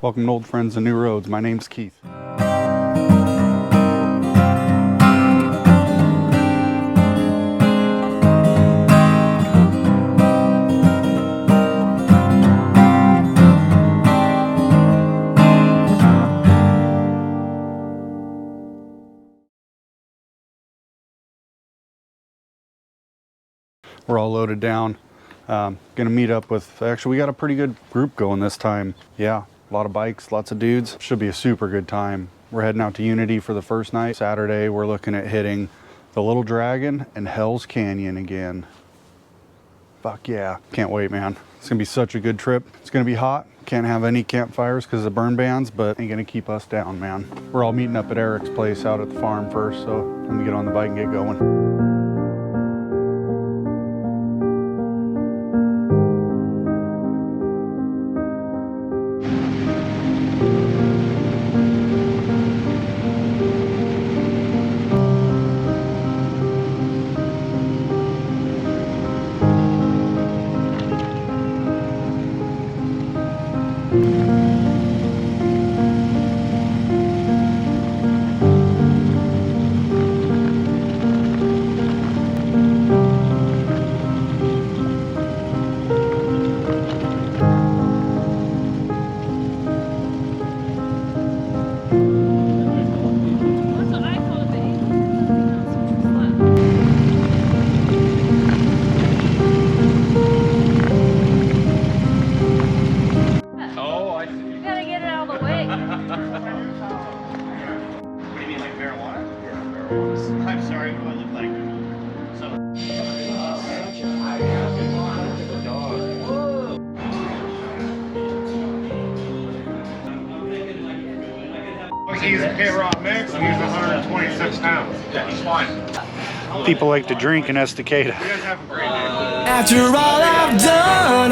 Welcome to Old Friends and New Roads. My name's Keith. We're all loaded down. Gonna meet up with, actually we got a pretty good group going this time. Yeah, a lot of bikes, lots of dudes. Should be a super good time. We're heading out to Unity for the first night. Saturday, we're looking at hitting the Little Dragon and Hell's Canyon again. Fuck yeah, can't wait, man. It's gonna be such a good trip. It's gonna be hot. Can't have any campfires because of burn bans, but ain't gonna keep us down, man. We're all meeting up at Eric's place out at the farm first, so let me get on the bike and get going. I'm sorry, what do I look like? He's a K-Rock mix and he's 126 pounds. Yeah, he's fine. People like to drink in Estacada. You guys have a great day. After all I've done,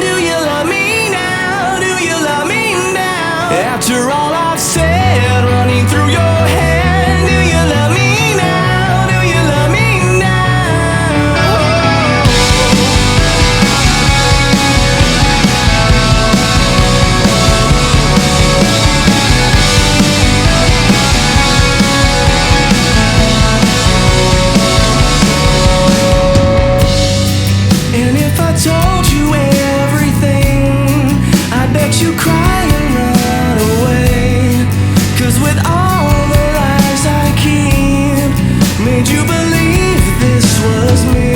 do you love me now? Do you love me now? After all I've said, running through your head, do you love me now? Do you love me And if I told you everything, I bet you cry and run away. 'Cause with all the lies I keep, made you believe this was me.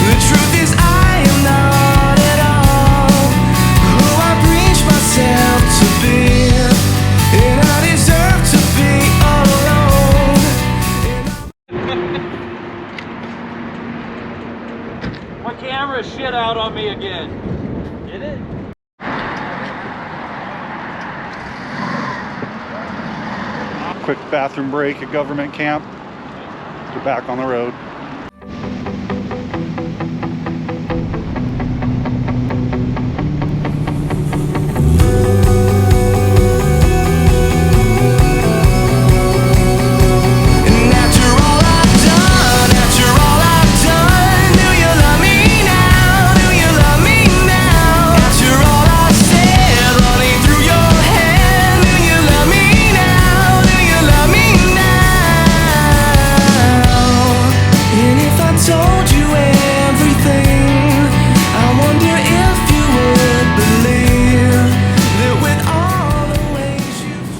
The truth is I am not at all who I preach myself to be. And I deserve to be alone. My camera shit out on me again. Did it? Quick bathroom break at government camp. Get back on the road. And after all I've done, do you love me now? Do you love me now? After all I've said, running through your head, do you love me now? Do you love me now? And if I told you everything, I wonder if you would believe that with all the ways you've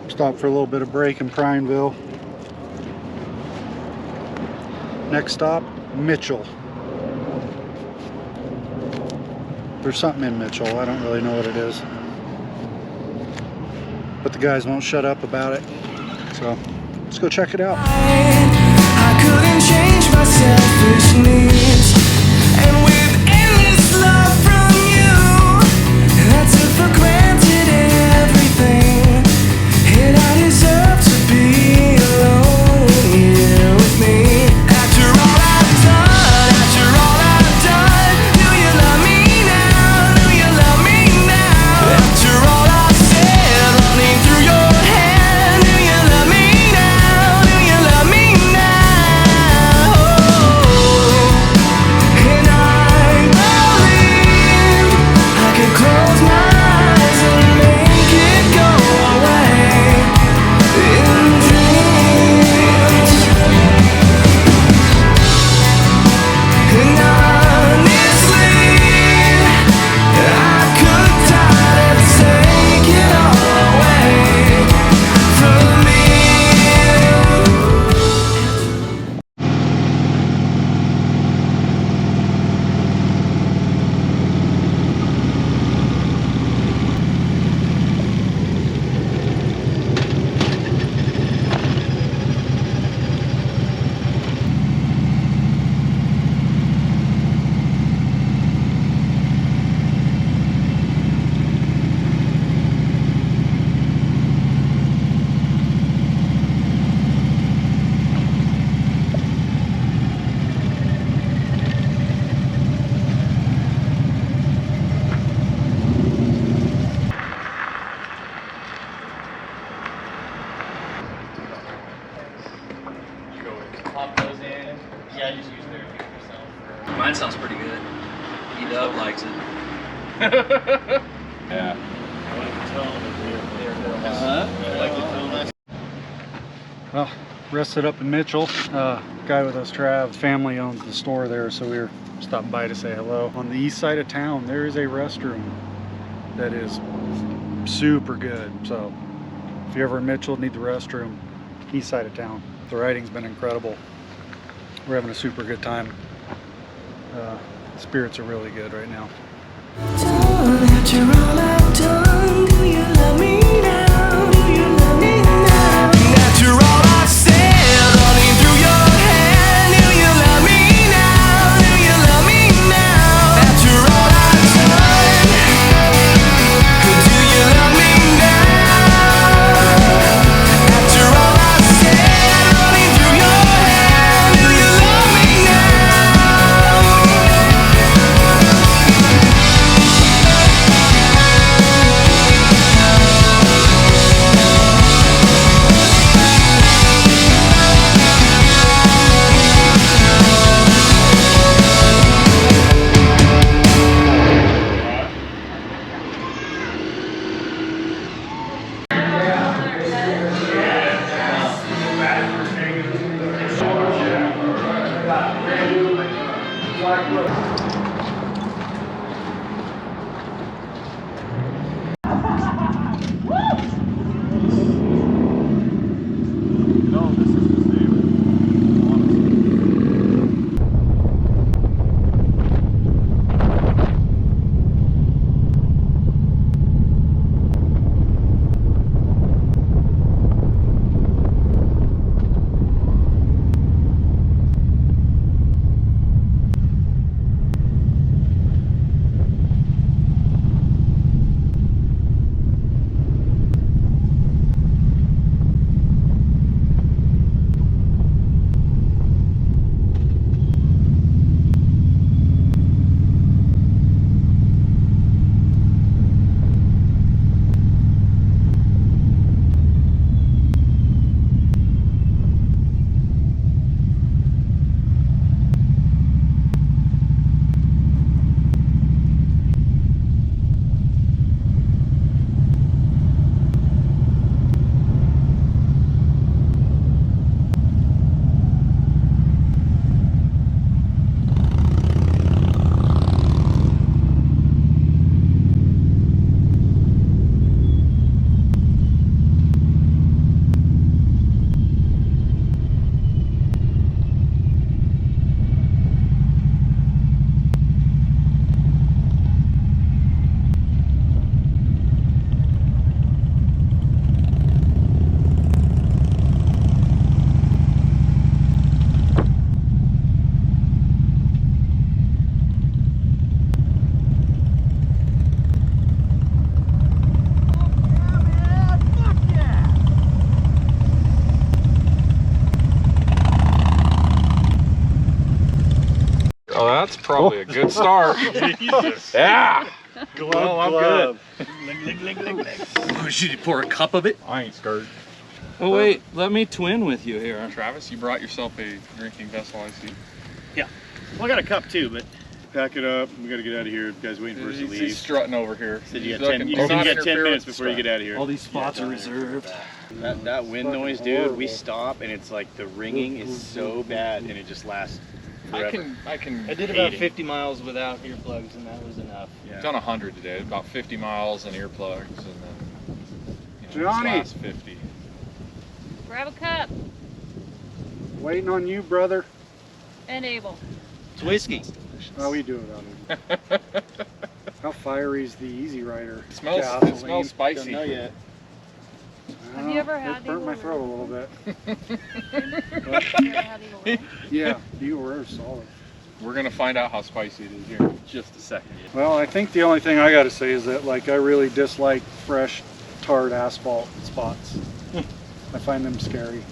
Stop for a little bit of break in Prineville. Next stop, Mitchell. There's something in Mitchell. I don't really know what it is. But the guys won't shut up about it. So let's go check it out. I couldn't change my selfish needs. And with endless love from you, I took for granted everything. And I deserve to be alone here with me. After all I've done, do you love me now? Do you love me now? After all I've said, running through your head, That sounds pretty good. E-Dub likes it. Yeah. Well, rested up in Mitchell. Guy with us, Trav, family owns the store there, so we were stopping by to say hello. On the east side of town, there is a restroom that is super good. So if you're ever in Mitchell, need the restroom, east side of town. The riding's been incredible. We're having a super good time. Spirits are really good right now. After all I've done, do you love me now? Do you love me now? After all I've said, running through your head, do you love me now? Do you love me now? After all I've done, do you love me now? After all I've said, running through your head, do you love me now? Oh, that's probably a good start. Yeah. Well, I'm good. Should you pour a cup of it? I ain't scared. Oh wait, let me twin with you here. Travis, you brought yourself a drinking vessel, I see. Well, I got a cup too, but pack it up. We got to get out of here. The guy's waiting for us to He's leave. strutting over here. Said you He's got 10, looking- you do said not you got 10 interfere minutes with before you get out of here. All these spots are reserved. That wind noise, dude, we stop and it's like the ringing is so bad and it just lasts forever. I can. I did about 50 miles without earplugs, and that was enough. I've done 100 today, about 50 miles and earplugs, and then Johnny! this last 50. Grab a cup Waiting on you, brother. and Abel. It's whiskey. How we do it out here? How fiery is the Easy Rider? It smells. It Gasoline. smells spicy. Don't know yet. Have you ever had It burnt my Eagle throat a little bit. Have you ever had Eagle Rare? Yeah, you were solid. We're gonna find out how spicy it is here in just a second. Well, I think the only thing I got to say is that like I really dislike fresh, tarred asphalt spots. I find them scary.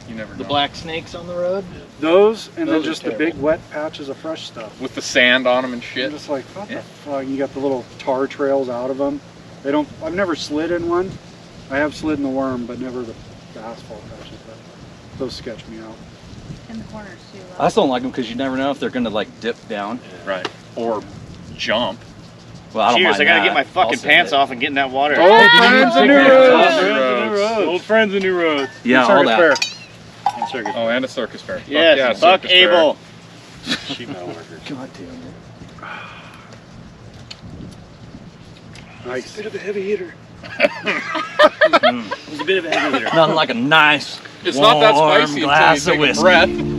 You never know. The black snakes on the road. Those and then Those are just the terrible. big wet patches of fresh stuff. with the sand on them and I'm shit. just like, what Yeah. the fuck? You got the little tar trails out of them. They don't. I've never slid in one. I have slid in the worm, but never the asphalt patches. But those sketch me out. In the corners too. I just don't like them because you never know if they're gonna like dip down. Right. Or jump. Well, I don't Cheers, mind I gotta that. get my fucking I'll send pants it. off and get in that water. Old friends and new roads. Old friends and new roads. Yeah, all that. And circus. Oh, and a circus fair. Yes, fuck circus fair. Abel. Sheep metal worker. God damn it. Nice. It was a bit of a heavy hitter. Nothing like a nice, It's not that warm spicy glass until of you take a whiskey. breath.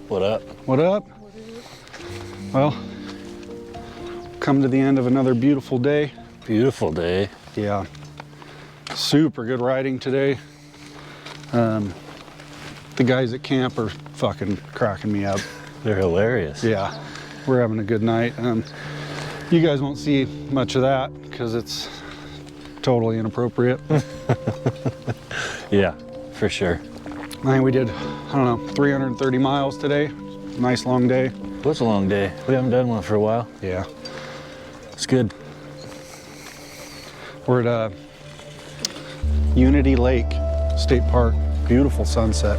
What up? What up? Well, come to the end of another beautiful day. Beautiful day. Yeah, super good riding today. The guys at camp are fucking cracking me up. They're hilarious. Yeah, we're having a good night. You guys won't see much of that because it's totally inappropriate. Yeah, for sure. I think we did, I don't know, 330 miles today. Nice long day. It was a long day. We haven't done one for a while. Yeah. It's good. We're at Unity Lake State Park. Beautiful sunset.